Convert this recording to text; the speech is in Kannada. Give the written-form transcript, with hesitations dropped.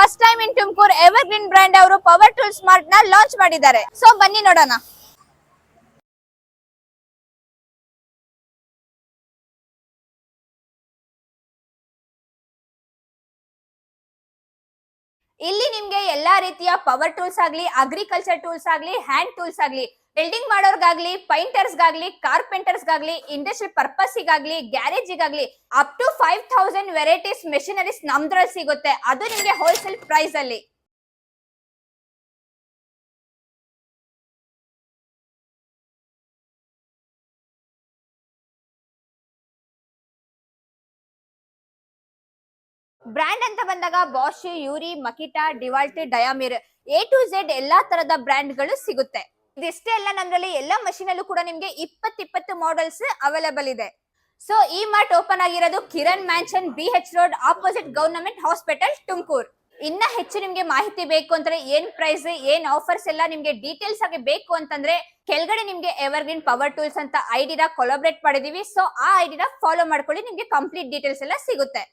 First time in Tumakuru evergreen brand ಅವರು ಪವರ್ ಟೂಲ್ ಸ್ಮಾರ್ಟ್ ನ ಲಾಂಚ್ ಮಾಡಿದ್ದಾರೆ. ಸೊ ಬನ್ನಿ ನೋಡೋಣ. ಇಲ್ಲಿ ನಿಮ್ಗೆ ಎಲ್ಲಾ ರೀತಿಯ ಪವರ್ ಟೂಲ್ಸ್ ಆಗ್ಲಿ, ಅಗ್ರಿಕಲ್ಚರ್ ಟೂಲ್ಸ್ ಆಗ್ಲಿ, ಹ್ಯಾಂಡ್ ಟೂಲ್ಸ್ ಆಗ್ಲಿ, ವೆಲ್ಡಿಂಗ್ ಮಾಡೋರ್ಗಾಗ್ಲಿ, ಪೈಂಟರ್ಸ್ ಗಾಗ್ಲಿ, ಕಾರ್ಪೆಂಟರ್ಸ್ ಗಾಗ್ಲಿ, ಇಂಡಸ್ಟ್ರಿಯಲ್ ಪರ್ಪಸ್ ಗಾಗ್ಲಿ, ಗ್ಯಾರೇಜ್ ಗಾಗ್ಲಿ ಅಪ್ ಟು 5000 ವೆರೈಟೀಸ್ ಮೆಷಿನರೀಸ್ ನಮ್ದ್ರಲ್ಲಿ ಸಿಗುತ್ತೆ. ಅದು ನಿಮ್ಗೆ ಹೋಲ್ಸೇಲ್ ಪ್ರೈಸ್ ಅಲ್ಲಿ. ಬ್ರ್ಯಾಂಡ್ ಅಂತ ಬಂದಾಗ ಬಾಷ್, ಯೂರಿ, ಮಕಿಟಾ, ಡಿವಾಲ್ಟ್, ಡಯಾಮಿರ್, ಎ ಟು ಝೆಡ್ ಎಲ್ಲಾ ತರದ ಬ್ರ್ಯಾಂಡ್ ಗಳು ಸಿಗುತ್ತೆ. ಇದಿಷ್ಟೇ ಅಲ್ಲ, ನಮ್ದ್ರಲ್ಲಿ ಎಲ್ಲಾ ಮಷೀನ್ ಅಲ್ಲೂ ಕೂಡ ನಿಮ್ಗೆ 20 ಮಾಡೆಲ್ಸ್ ಅವೈಲೇಬಲ್ ಇದೆ. ಸೊ ಈ ಮಾರ್ಟ್ ಓಪನ್ ಆಗಿರೋದು Kiran mansion, BH road, opposite government hospital, Tumakuru. ಇನ್ನ ಹೆಚ್ಚು ನಿಮ್ಗೆ ಮಾಹಿತಿ ಬೇಕು ಅಂದ್ರೆ ಏನ್ ಪ್ರೈಸ್, ಏನ್ ಆಫರ್ಸ್ ಎಲ್ಲ ನಿಮ್ಗೆ ಡೀಟೇಲ್ಸ್ ಆಗಿ ಬೇಕು ಅಂತಂದ್ರೆ ಕೆಳಗಡೆ ನಿಮ್ಗೆ ಎವರ್ಗ್ರೀನ್ ಪವರ್ ಟೂಲ್ಸ್ ಅಂತ ಐಡಿನ ಕೊಲಾಬ್ರೇಟ್ ಮಾಡಿದೀವಿ. ಸೊ ಆ ಐಡಿನ ಫಾಲೋ ಮಾಡ್ಕೊಳ್ಳಿ, ನಿಮ್ಗೆ ಕಂಪ್ಲೀಟ್ ಡೀಟೇಲ್ಸ್ ಎಲ್ಲ ಸಿಗುತ್ತೆ.